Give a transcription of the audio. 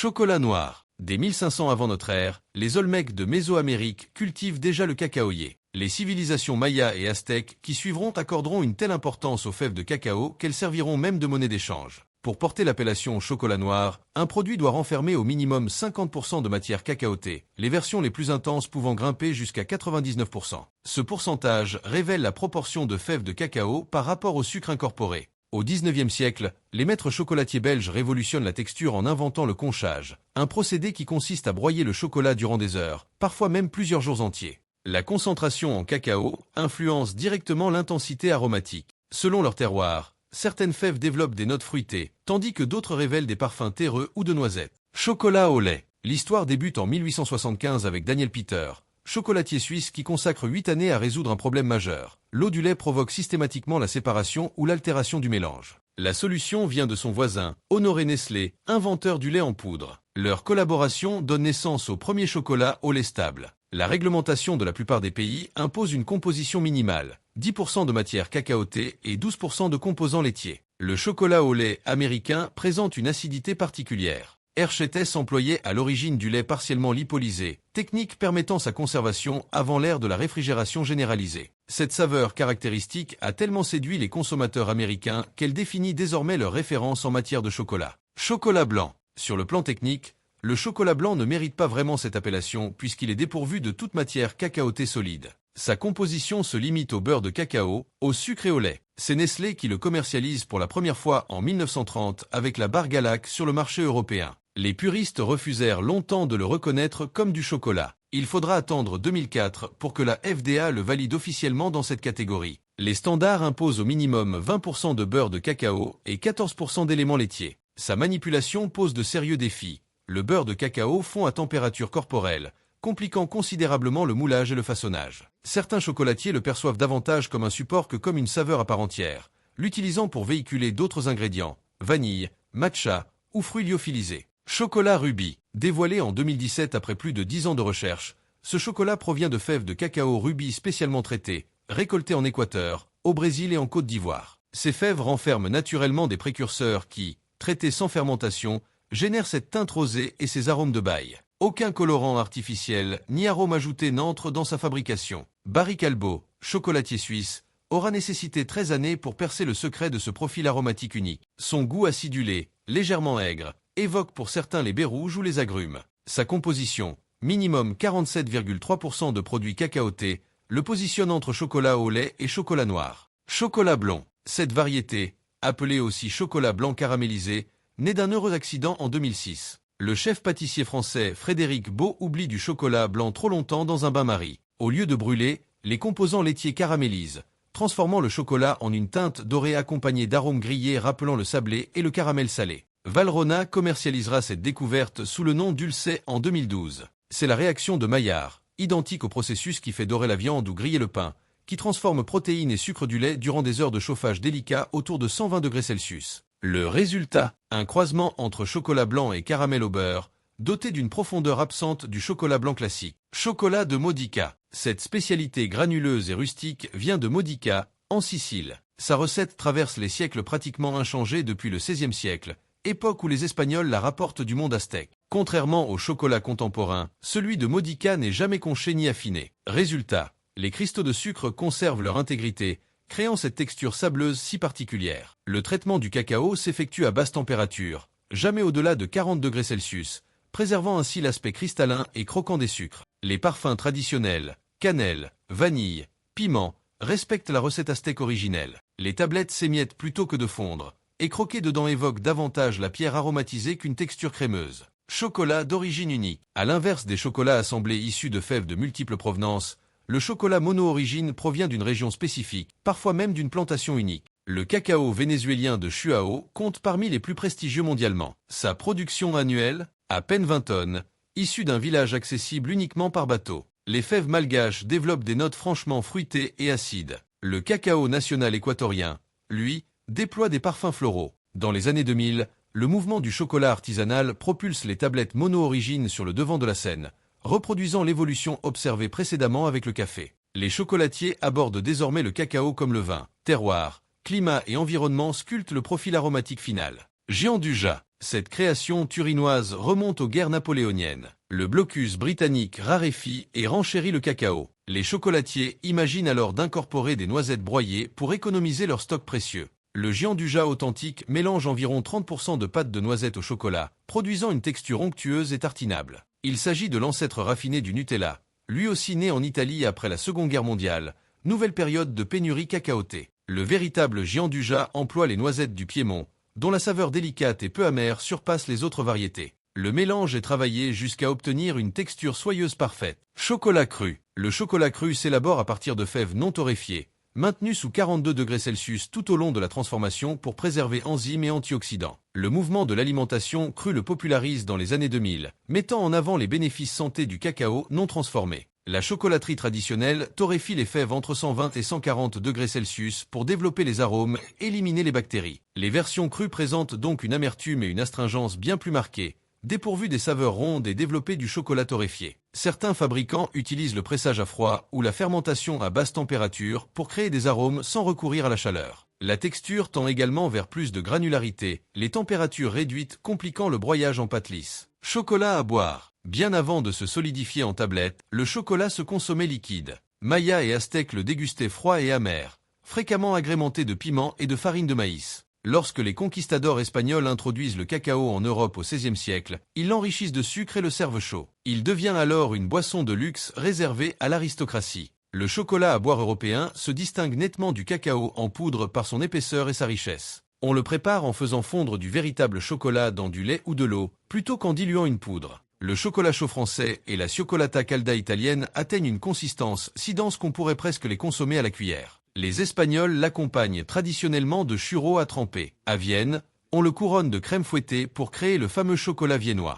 Chocolat noir. Dès 1500 avant notre ère, les Olmèques de Mésoamérique cultivent déjà le cacaoyer. Les civilisations mayas et aztèques qui suivront accorderont une telle importance aux fèves de cacao qu'elles serviront même de monnaie d'échange. Pour porter l'appellation chocolat noir, un produit doit renfermer au minimum 50% de matière cacaotée, les versions les plus intenses pouvant grimper jusqu'à 99%. Ce pourcentage révèle la proportion de fèves de cacao par rapport au sucre incorporé. Au XIXe siècle, les maîtres chocolatiers belges révolutionnent la texture en inventant le conchage, un procédé qui consiste à broyer le chocolat durant des heures, parfois même plusieurs jours entiers. La concentration en cacao influence directement l'intensité aromatique. Selon leur terroir, certaines fèves développent des notes fruitées, tandis que d'autres révèlent des parfums terreux ou de noisettes. Chocolat au lait. L'histoire débute en 1875 avec Daniel Peter, chocolatier suisse qui consacre 8 années à résoudre un problème majeur. L'eau du lait provoque systématiquement la séparation ou l'altération du mélange. La solution vient de son voisin, Honoré Nestlé, inventeur du lait en poudre. Leur collaboration donne naissance au premier chocolat au lait stable. La réglementation de la plupart des pays impose une composition minimale, 10% de matière cacaotée et 12% de composants laitiers. Le chocolat au lait américain présente une acidité particulière. Hershey's employait à l'origine du lait partiellement lipolisé, technique permettant sa conservation avant l'ère de la réfrigération généralisée. Cette saveur caractéristique a tellement séduit les consommateurs américains qu'elle définit désormais leur référence en matière de chocolat. Chocolat blanc. Sur le plan technique, le chocolat blanc ne mérite pas vraiment cette appellation puisqu'il est dépourvu de toute matière cacaotée solide. Sa composition se limite au beurre de cacao, au sucre et au lait. C'est Nestlé qui le commercialise pour la première fois en 1930 avec la barre Galac sur le marché européen. Les puristes refusèrent longtemps de le reconnaître comme du chocolat. Il faudra attendre 2004 pour que la FDA le valide officiellement dans cette catégorie. Les standards imposent au minimum 20% de beurre de cacao et 14% d'éléments laitiers. Sa manipulation pose de sérieux défis. Le beurre de cacao fond à température corporelle, compliquant considérablement le moulage et le façonnage. Certains chocolatiers le perçoivent davantage comme un support que comme une saveur à part entière, l'utilisant pour véhiculer d'autres ingrédients, vanille, matcha ou fruits lyophilisés. Chocolat rubis. Dévoilé en 2017 après plus de 10 ans de recherche, ce chocolat provient de fèves de cacao rubis spécialement traitées, récoltées en Équateur, au Brésil et en Côte d'Ivoire. Ces fèves renferment naturellement des précurseurs qui, traités sans fermentation, génèrent cette teinte rosée et ces arômes de bail. Aucun colorant artificiel ni arôme ajouté n'entre dans sa fabrication. Barry Callebaut, chocolatier suisse, aura nécessité 13 années pour percer le secret de ce profil aromatique unique. Son goût acidulé, légèrement aigre, évoque pour certains les baies rouges ou les agrumes. Sa composition, minimum 47,3% de produits cacaotés, le positionne entre chocolat au lait et chocolat noir. Chocolat blond. Cette variété, appelée aussi chocolat blanc caramélisé, naît d'un heureux accident en 2006. Le chef pâtissier français Frédéric Beau oublie du chocolat blanc trop longtemps dans un bain-marie. Au lieu de brûler, les composants laitiers caramélisent, transformant le chocolat en une teinte dorée accompagnée d'arômes grillés rappelant le sablé et le caramel salé. Valrhona commercialisera cette découverte sous le nom d'Ulcet en 2012. C'est la réaction de Maillard, identique au processus qui fait dorer la viande ou griller le pain, qui transforme protéines et sucre du lait durant des heures de chauffage délicat autour de 120 degrés Celsius. Le résultat, un croisement entre chocolat blanc et caramel au beurre, doté d'une profondeur absente du chocolat blanc classique. Chocolat de Modica. Cette spécialité granuleuse et rustique vient de Modica, en Sicile. Sa recette traverse les siècles pratiquement inchangée depuis le XVIe siècle, époque où les Espagnols la rapportent du monde aztèque. Contrairement au chocolat contemporain, celui de Modica n'est jamais conché ni affiné. Résultat, les cristaux de sucre conservent leur intégrité, créant cette texture sableuse si particulière. Le traitement du cacao s'effectue à basse température, jamais au-delà de 40 degrés Celsius, préservant ainsi l'aspect cristallin et croquant des sucres. Les parfums traditionnels, cannelle, vanille, piment, respectent la recette aztèque originelle. Les tablettes s'émiettent plutôt que de fondre, et croquer dedans évoque davantage la pierre aromatisée qu'une texture crémeuse. Chocolat d'origine unique. À l'inverse des chocolats assemblés issus de fèves de multiples provenances, le chocolat mono-origine provient d'une région spécifique, parfois même d'une plantation unique. Le cacao vénézuélien de Chuao compte parmi les plus prestigieux mondialement. Sa production annuelle, à peine 20 tonnes, issue d'un village accessible uniquement par bateau. Les fèves malgaches développent des notes franchement fruitées et acides. Le cacao national équatorien, lui, déploie des parfums floraux. Dans les années 2000, le mouvement du chocolat artisanal propulse les tablettes mono-origine sur le devant de la scène, reproduisant l'évolution observée précédemment avec le café. Les chocolatiers abordent désormais le cacao comme le vin. Terroir, climat et environnement sculptent le profil aromatique final. Géant du Jat. Cette création turinoise remonte aux guerres napoléoniennes. Le blocus britannique raréfie et renchérit le cacao. Les chocolatiers imaginent alors d'incorporer des noisettes broyées pour économiser leur stock précieux. Le Gianduja authentique mélange environ 30% de pâte de noisette au chocolat, produisant une texture onctueuse et tartinable. Il s'agit de l'ancêtre raffiné du Nutella, lui aussi né en Italie après la Seconde Guerre mondiale, nouvelle période de pénurie cacaotée. Le véritable Gianduja emploie les noisettes du Piémont, dont la saveur délicate et peu amère surpasse les autres variétés. Le mélange est travaillé jusqu'à obtenir une texture soyeuse parfaite. Chocolat cru. Le chocolat cru s'élabore à partir de fèves non torréfiées, maintenues sous 42 degrés Celsius tout au long de la transformation pour préserver enzymes et antioxydants. Le mouvement de l'alimentation crue le popularise dans les années 2000, mettant en avant les bénéfices santé du cacao non transformé. La chocolaterie traditionnelle torréfie les fèves entre 120 et 140 degrés Celsius pour développer les arômes et éliminer les bactéries. Les versions crues présentent donc une amertume et une astringence bien plus marquées, dépourvues des saveurs rondes et développées du chocolat torréfié. Certains fabricants utilisent le pressage à froid ou la fermentation à basse température pour créer des arômes sans recourir à la chaleur. La texture tend également vers plus de granularité, les températures réduites compliquant le broyage en pâte lisse. Chocolat à boire. Bien avant de se solidifier en tablette, le chocolat se consommait liquide. Maya et Aztèques le dégustaient froid et amer, fréquemment agrémenté de piment et de farine de maïs. Lorsque les conquistadors espagnols introduisent le cacao en Europe au XVIe siècle, ils l'enrichissent de sucre et le servent chaud. Il devient alors une boisson de luxe réservée à l'aristocratie. Le chocolat à boire européen se distingue nettement du cacao en poudre par son épaisseur et sa richesse. On le prépare en faisant fondre du véritable chocolat dans du lait ou de l'eau, plutôt qu'en diluant une poudre. Le chocolat chaud français et la cioccolata calda italienne atteignent une consistance si dense qu'on pourrait presque les consommer à la cuillère. Les Espagnols l'accompagnent traditionnellement de churros à tremper. À Vienne, on le couronne de crème fouettée pour créer le fameux chocolat viennois.